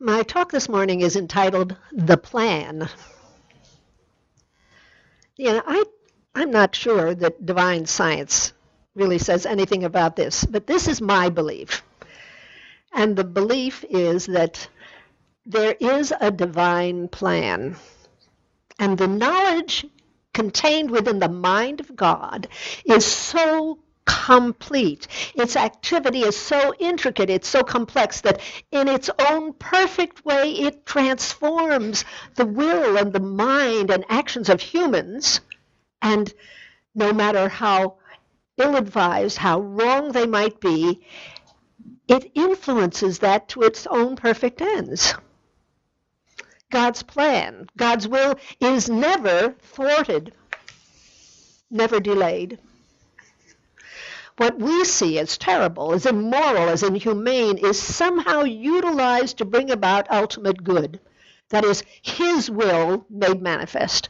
My talk this morning is entitled The Plan. I'm not sure that divine science really says anything about this, but this is my belief. And the belief is that there is a divine plan. And the knowledge contained within the mind of God is so complete. Its activity is so intricate, it's so complex that in its own perfect way it transforms the will and the mind and actions of humans. And no matter how ill-advised, how wrong they might be, it influences that to its own perfect ends. God's plan, God's will is never thwarted, never delayed. What we see as terrible, as immoral, as inhumane, is somehow utilized to bring about ultimate good. That is, His will made manifest.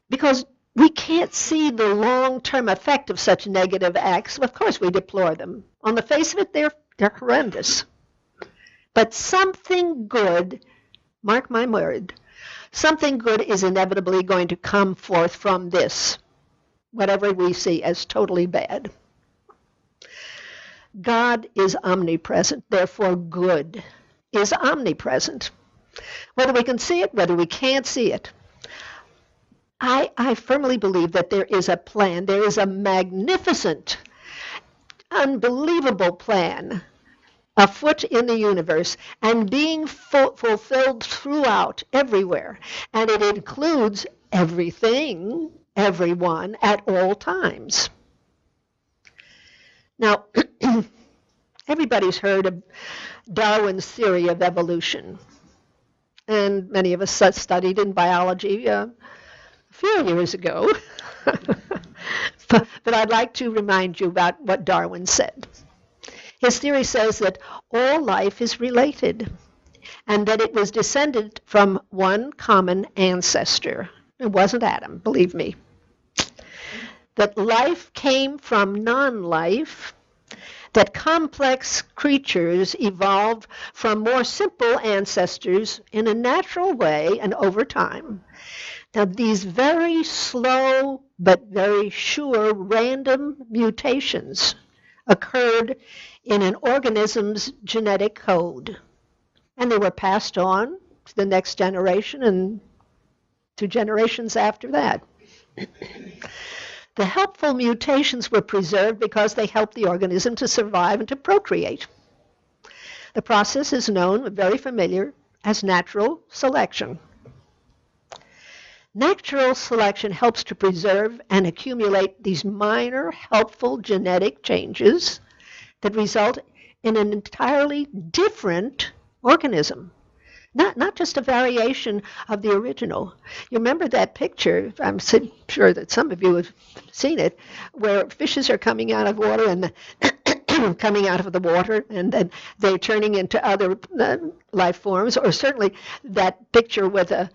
Because we can't see the long-term effect of such negative acts. Of course, we deplore them. On the face of it, they're horrendous. But something good, mark my word, something good is inevitably going to come forth from this, whatever we see as totally bad. God is omnipresent, therefore good is omnipresent. Whether we can see it, whether we can't see it. I firmly believe that there is a plan, there is a magnificent, unbelievable plan afoot in the universe and being fulfilled throughout, everywhere. And it includes everything, everyone, at all times. Now, everybody's heard of Darwin's theory of evolution. And many of us studied in biology a few years ago. But I'd like to remind you about what Darwin said. His theory says that all life is related and that it was descended from one common ancestor. It wasn't Adam, believe me. That life came from non-life, that complex creatures evolved from more simple ancestors in a natural way and over time. Now, these very slow but very sure random mutations occurred in an organism's genetic code, and they were passed on to the next generation and to generations after that. The helpful mutations were preserved because they helped the organism to survive and to procreate. The process is known, very familiar, as natural selection. Natural selection helps to preserve and accumulate these minor, helpful genetic changes that result in an entirely different organism. Not just a variation of the original. You remember that picture, I'm sure that some of you have seen it, where fishes are coming out of water and coming out of the water and then they're turning into other life forms, or certainly that picture with a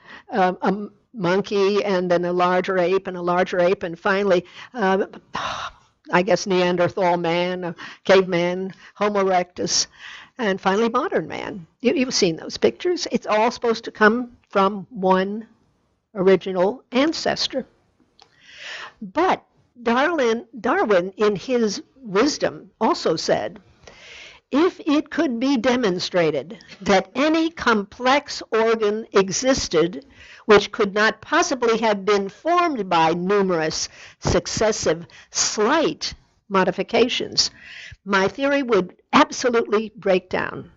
monkey and then a larger ape and finally I guess Neanderthal man, caveman, Homo erectus, and finally modern man. You've seen those pictures. It's all supposed to come from one original ancestor. But Darwin, in his wisdom, also said, if it could be demonstrated that any complex organ existed which could not possibly have been formed by numerous successive slight modifications, my theory would absolutely break down.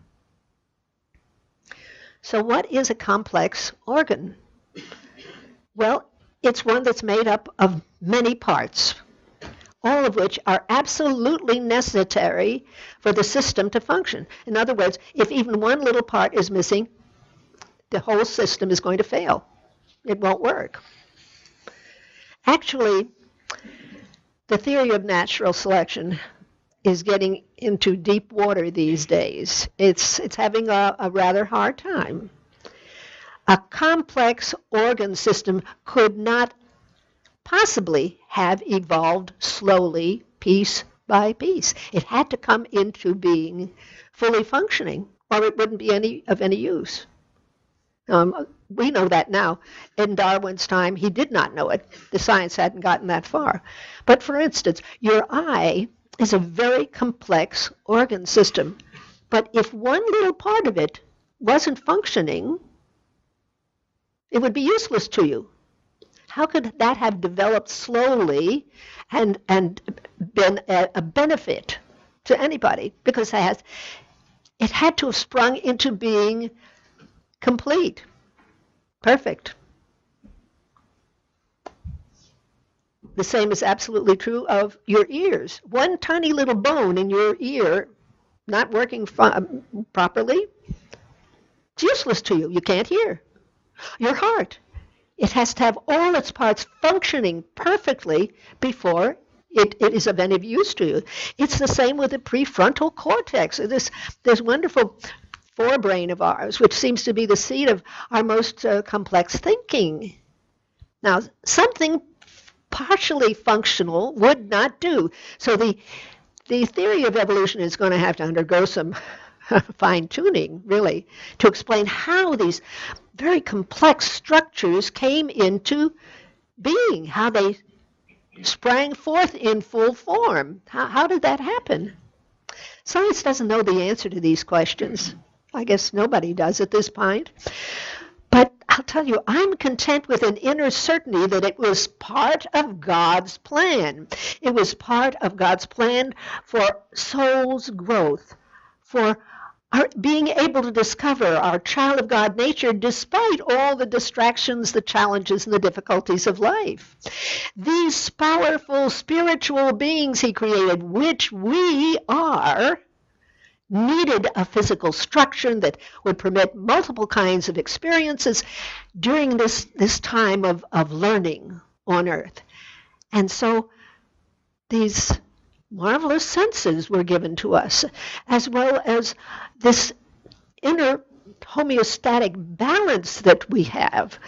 So what is a complex organ? Well, it's one that's made up of many parts, all of which are absolutely necessary for the system to function. In other words, if even one little part is missing, the whole system is going to fail. It won't work. Actually, the theory of natural selection is getting into deep water these days. It's having a rather hard time. A complex organ system could not possibly have evolved slowly, piece by piece. It had to come into being fully functioning, or it wouldn't be of any use. We know that now. In Darwin's time, he did not know it. The science hadn't gotten that far. But for instance, your eye is a very complex organ system. But if one little part of it wasn't functioning, it would be useless to you. How could that have developed slowly and been a benefit to anybody? Because it had to have sprung into being complete, perfect. The same is absolutely true of your ears. One tiny little bone in your ear not working properly, it's useless to you. You can't hear. Your heart, it has to have all its parts functioning perfectly before it is of any use to you. It's the same with the prefrontal cortex, this wonderful forebrain of ours, which seems to be the seat of our most complex thinking. Now, something partially functional would not do. So the theory of evolution is going to have to undergo some fine-tuning, really, to explain how these very complex structures came into being, how they sprang forth in full form. How did that happen? Science doesn't know the answer to these questions. I guess nobody does at this point. But I'll tell you, I'm content with an inner certainty that it was part of God's plan. It was part of God's plan for soul's growth, for our being able to discover our child of God nature despite all the distractions, the challenges, and the difficulties of life. These powerful spiritual beings he created, which we are, needed a physical structure that would permit multiple kinds of experiences during this time of learning on earth. And so these marvelous senses were given to us, as well as this inner homeostatic balance that we have,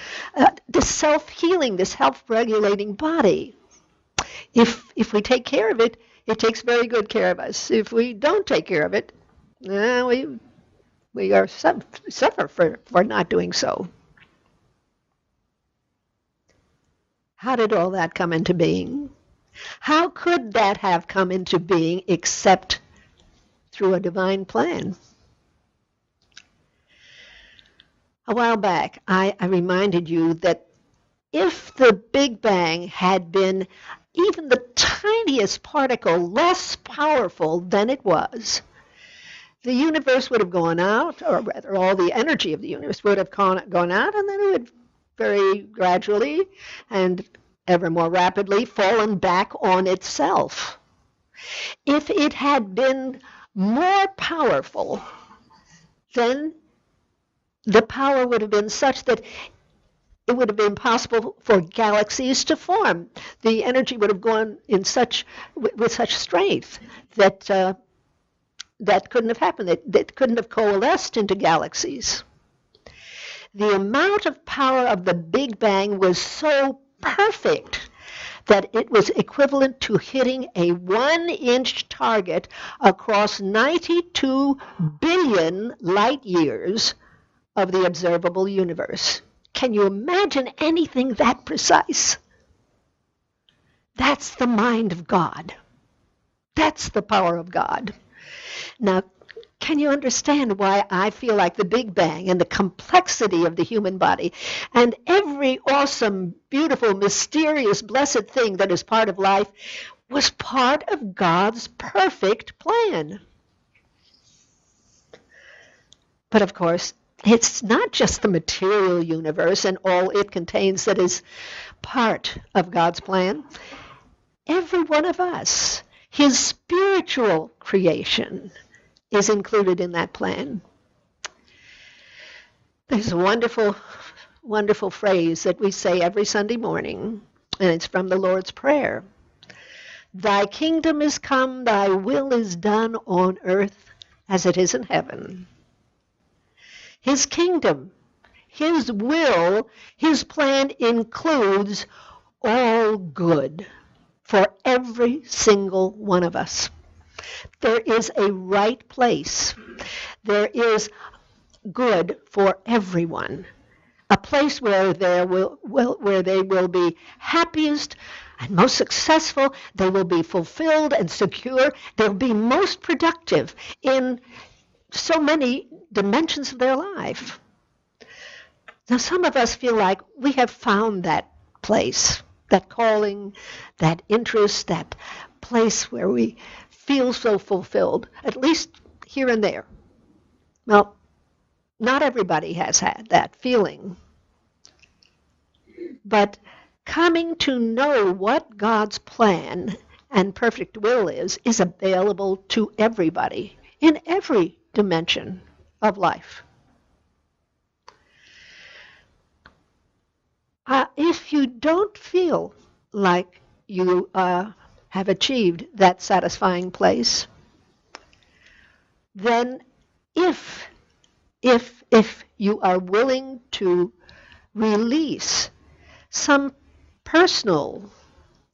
this self-healing, this self-regulating body. If we take care of it, it takes very good care of us. If we don't take care of it, we are suffer for not doing so. How did all that come into being? How could that have come into being except through a divine plan? A while back, I reminded you that if the Big Bang had been even the tiniest particle less powerful than it was, the universe would have gone out, or rather all the energy of the universe would have gone out, and then it would very gradually and ever more rapidly fallen back on itself. If it had been more powerful, then the power would have been such that it would have been possible for galaxies to form. The energy would have gone with such strength that that couldn't have happened. That couldn't have coalesced into galaxies. The amount of power of the Big Bang was so perfect that it was equivalent to hitting a 1-inch target across 92 billion light years of the observable universe. Can you imagine anything that precise? That's the mind of God. That's the power of God. Now, can you understand why I feel like the Big Bang and the complexity of the human body and every awesome, beautiful, mysterious, blessed thing that is part of life was part of God's perfect plan? But of course, it's not just the material universe and all it contains that is part of God's plan. Every one of us, his spiritual creation, is included in that plan. There's a wonderful, wonderful phrase that we say every Sunday morning, and it's from the Lord's Prayer. Thy kingdom is come, thy will is done on earth as it is in heaven. His kingdom, his will, his plan includes all good for every single one of us. There is a right place. There is good for everyone. A place where where they will be happiest and most successful, they will be fulfilled and secure, they'll be most productive in so many dimensions of their life. Now, some of us feel like we have found that place, that calling, that interest, that place where we feel so fulfilled, at least here and there. Well, not everybody has had that feeling. But coming to know what God's plan and perfect will is available to everybody in every dimension of life. If you don't feel like you have achieved that satisfying place, then if you are willing to release some personal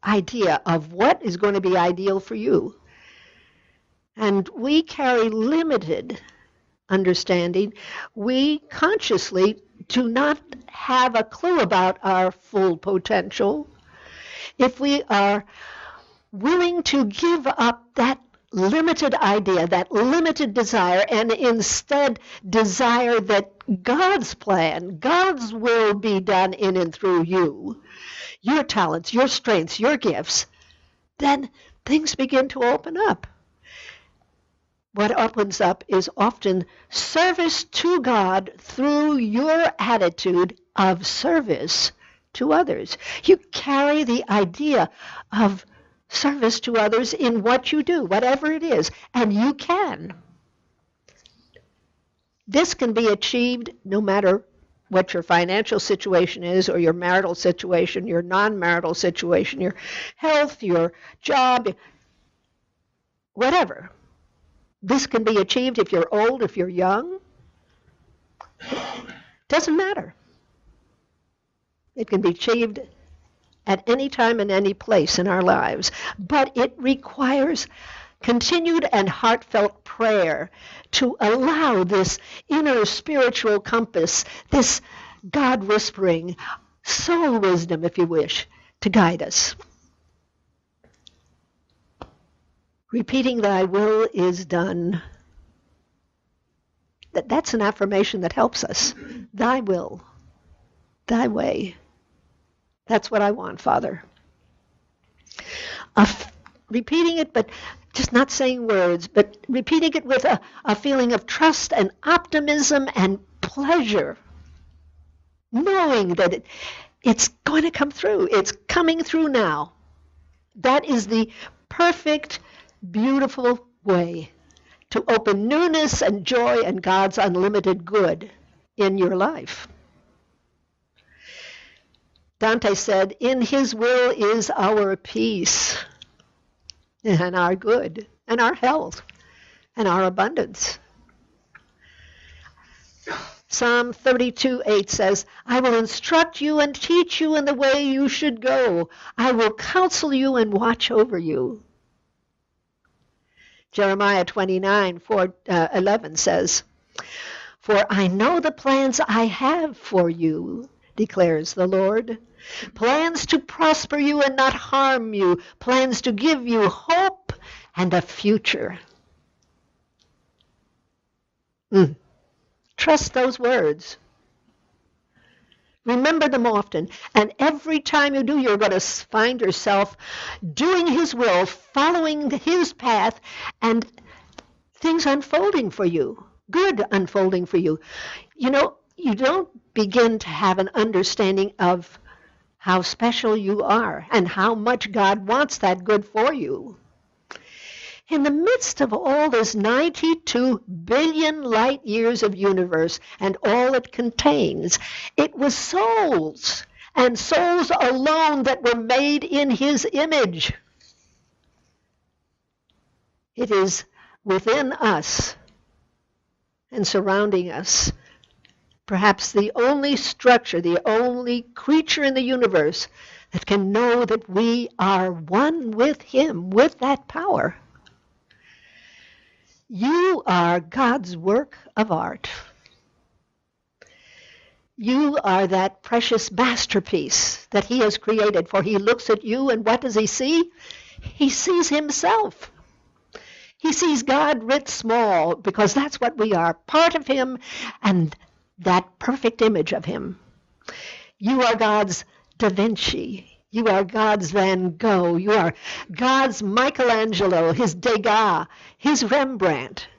idea of what is going to be ideal for you, and we carry limited understanding, we consciously do not have a clue about our full potential. If we are willing to give up that limited idea, that limited desire, and instead desire that God's plan, God's will be done in and through you, your talents, your strengths, your gifts, then things begin to open up. What opens up is often service to God through your attitude of service to others. You carry the idea of service to others in what you do, whatever it is, and you can. This can be achieved no matter what your financial situation is, or your marital situation, your non-marital situation, your health, your job, whatever. This can be achieved if you're old, if you're young. Doesn't matter. It can be achieved at any time and any place in our lives. But it requires continued and heartfelt prayer to allow this inner spiritual compass, this God whispering, soul wisdom, if you wish, to guide us. Repeating thy will is done. That's an affirmation that helps us. Thy will, thy way. That's what I want, Father. Repeating it, but just not saying words, but repeating it with a feeling of trust and optimism and pleasure, knowing that it's going to come through. It's coming through now. That is the perfect, beautiful way to open newness and joy and God's unlimited good in your life. Dante said, in his will is our peace and our good and our health and our abundance. Psalm 32:8 says, I will instruct you and teach you in the way you should go. I will counsel you and watch over you. Jeremiah 29:11 says, for I know the plans I have for you, declares the Lord. Plans to prosper you and not harm you. Plans to give you hope and a future. Trust those words. Remember them often. And every time you do, you're going to find yourself doing his will, following his path, and things unfolding for you. Good unfolding for you. You know, you don't begin to have an understanding of how special you are and how much God wants that good for you. In the midst of all this 92 billion light years of universe and all it contains, it was souls, and souls alone, that were made in his image. It is within us and surrounding us, perhaps the only structure, the only creature in the universe that can know that we are one with him, with that power. You are God's work of art. You are that precious masterpiece that he has created, for he looks at you and what does he see? He sees himself. He sees God writ small because that's what we are, part of him and that perfect image of him. You are God's Da Vinci. You are God's Van Gogh. You are God's Michelangelo, his Degas, his Rembrandt.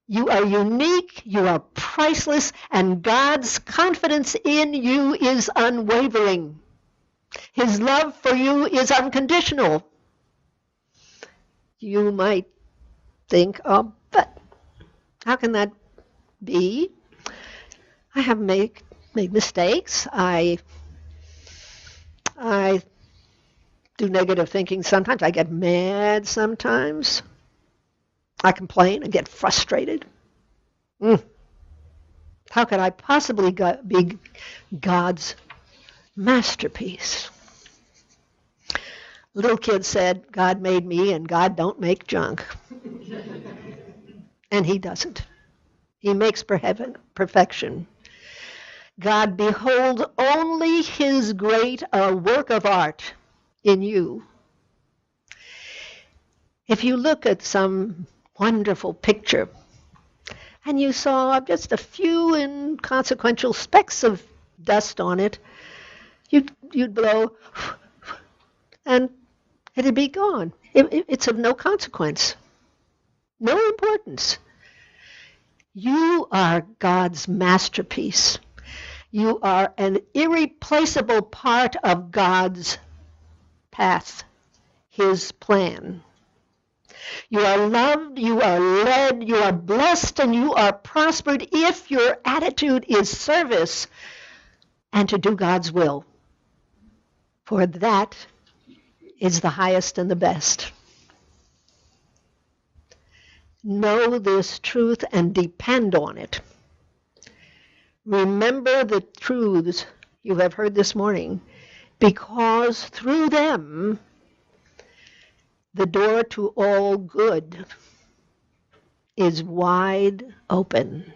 You are unique, you are priceless, and God's confidence in you is unwavering. His love for you is unconditional. You might think, oh, but how can that be? I have made mistakes. I do negative thinking sometimes. I get mad sometimes. I complain and get frustrated. How could I possibly be God's masterpiece? Little kid said, God made me and God don't make junk. And he doesn't. He makes perfection. God beholds only his great work of art in you. If you look at some wonderful picture and you saw just a few inconsequential specks of dust on it, you'd blow and it'd be gone. It's of no consequence, no importance. You are God's masterpiece. You are an irreplaceable part of God's path, his plan. You are loved, you are led, you are blessed, and you are prospered if your attitude is service and to do God's will. For that is the highest and the best. Know this truth and depend on it. Remember the truths you have heard this morning, because through them the door to all good is wide open.